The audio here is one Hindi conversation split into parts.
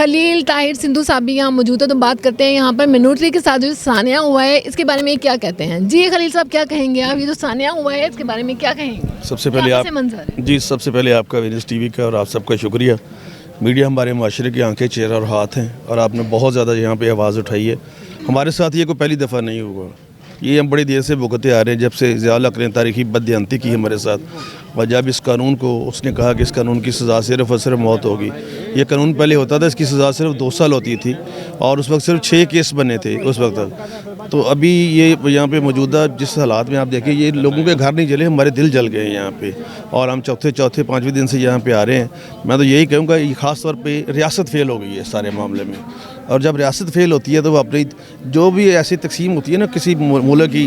खलील ताहिर सिंधु साहब भी यहाँ मौजूद है, तो बात करते हैं यहाँ पर मिनोटरी के साथ जो सानिया हुआ है इसके बारे में क्या कहते हैं। जी खलील साहब, क्या कहेंगे आप, ये जो सानिया हुआ है इसके बारे में क्या कहेंगे? सबसे पहले आपका विनेस टीवी का और आप सबका शुक्रिया। मीडिया हमारे माशरे की आंखें, चेहरा और हाथ हैं, और आपने बहुत ज़्यादा यहाँ पे आवाज़ उठाई है। हमारे साथ ये कोई पहली दफ़ा नहीं हुआ, ये हम बड़ी देर से भुगते आ रहे हैं, जब से ज़िया-उल हक ने तारीखी बददियानती की हमारे साथ। और जब इस कानून को उसने कहा कि इस कानून की सज़ा सिर्फ और सिर्फ मौत होगी। ये कानून पहले होता था, इसकी सज़ा सिर्फ 2 साल होती थी, और उस वक्त सिर्फ 6 केस बने थे उस वक्त। तो अभी ये यहाँ पे मौजूदा जिस हालात में आप देखें, ये लोगों के घर नहीं जले, हमारे दिल जल गए हैं यहाँ पे, और हम चौथे 5वें दिन से यहाँ पे आ रहे हैं। मैं तो यही कहूँगा, ये ख़ास तौर पे रियासत फेल हो गई है सारे मामले में, और जब रियासत फेल होती है तो अपनी जो भी ऐसी तकसीम होती है ना किसी मुल्क की,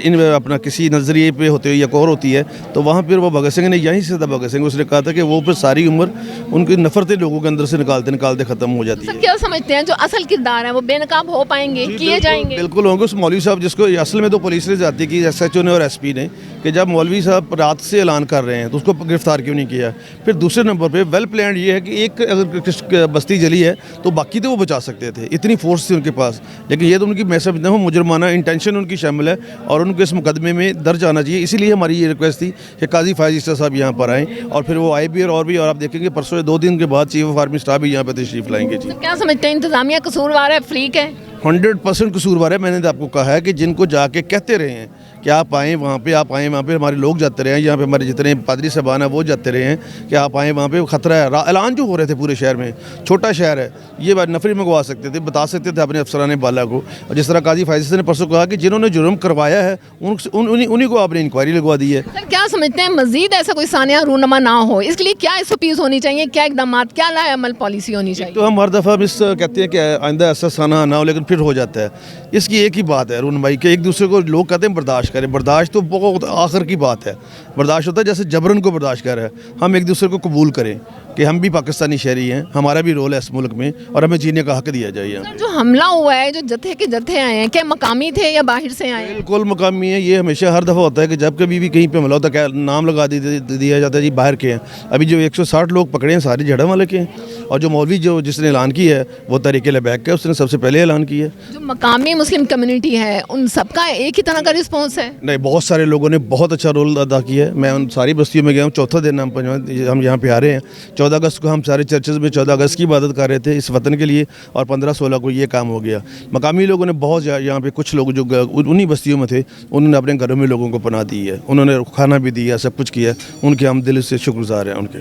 इन अपना किसी नज़रिए पे होते हुए या और होती है, तो वहाँ पर वो भगत सिंह ने यहीं से था, भगत सिंह उसने कहा था कि वो फिर सारी उम्र उनकी नफरतें लोगों के अंदर से निकालते ख़त्म हो जाती है। क्या समझते हैं जो असल किरदार है वो बेनकाब हो पाएंगे, किए जाएंगे? बिल्कुल होंगे। उस मौलवी साहब जिसको असल में तो पुलिस ने जाती की SHO ने और SP ने, कि जब मौलवी साहब रात से ऐलान कर रहे हैं तो उसको गिरफ्तार क्यों नहीं किया। फिर दूसरे नंबर पे वेल प्लान ये है कि एक अगर बस्ती जली है तो बाकी तो वो बचा सकते थे, इतनी फोर्स थी उनके पास, लेकिन ये तो उनकी मैं समझता हूँ मुजरमाना इंटेंशन उनकी शामिल है, और उनको इस मुकदमे में दर्ज आना चाहिए। इसीलिए हमारी ये रिक्वेस्ट थी कि काजी फायज ईसा साहब यहाँ पर आएँ, और फिर वो आए भी, और आप देखेंगे परसों 2 दिन के बाद चीफ ऑफ आर्मी स्टाफ भी यहाँ पर तशरीफ लाएंगे। जी, क्या समझते हैं, इंतजामिया कसूरवार है, फ्रीक है? 100% कसूरवार है। मैंने तो आपको कहा है कि जिनको जाके कहते रहे हैं कि आप आएँ वहाँ पे, आप आएँ वहाँ पे, हमारे लोग जाते रहे हैं, यहाँ पे हमारे जितने पादरी साहबान हैं वो जाते रहे हैं कि आप आएँ वहाँ पे, ख़तरा है। ऐलान जो हो रहे थे पूरे शहर में, छोटा शहर है, ये बात नफरी मंगवा सकते थे, बता सकते थे अपने अफसरान बाला को। और जिस तरह काजी फायज ने परसों कहा कि जिन्होंने जुर्म करवाया है उन्हीं को आपने इंक्वायरी लगवा दी है। सर, क्या समझते हैं मजीद ऐसा कोई सानिया रूनमा ना हो, इसके लिए क्या SOPs होनी चाहिए, क्या इकदाम, क्या लाएअमल पॉलिसी होनी चाहिए? तो हम हर दफ़ा इस कहते हैं कि आइंदा ऐसा साना ना हो, लेकिन फिर हो जाता है। इसकी एक ही बात है रूनमाई के, एक दूसरे को लोग कहते हैं बर्दाश्त करें। बर्दाश्त तो बहुत आखिर की बात है। बर्दाश्त होता है जैसे जबरन को बर्दाश्त कर रहा है। हम एक दूसरे को कबूल करें कि हम भी पाकिस्तानी शहरी हैं, हमारा भी रोल है इस मुल्क में, और हमें जीने का हक दिया जाए। जो हमला हुआ है, जो जत्थे के जत्थे आए हैं, क्या मकामी थे या बाहर से आए? बिल्कुल मकामी है। ये हमेशा हर दफ़ा होता है कि जब कभी भी कहीं पे हमला होता है, क्या नाम लगा दिया जाता है जी बाहर के हैं। अभी जो 160 लोग पकड़े हैं सारे झड़म वाले के हैं, और जो मौलवी जिसने ऐलान किया है वो तहरीक लबैक का, उसने सबसे पहले ऐलान किया है। जो मकामी मुस्लिम कम्युनिटी है उन सबका एक ही तरह का रिस्पॉन्स है? नहीं, बहुत सारे लोगों ने बहुत अच्छा रोल अदा किया है। मैं उन सारी बस्तियों में गया हूँ, चौथा दिन हम यहाँ पे आ रहे हैं। 14 अगस्त को हम सारे चर्चेज़ में 14 अगस्त की इबादत कर रहे थे इस वतन के लिए, और 15-16 को ये काम हो गया। मकामी लोगों ने बहुत यहाँ पे, कुछ लोग जो उन्हीं बस्तियों में थे उन्होंने अपने घरों में लोगों को पनाह दी है, उन्होंने खाना भी दिया, सब कुछ किया। उनके हम दिल से शुक्रगुजार हैं उनके।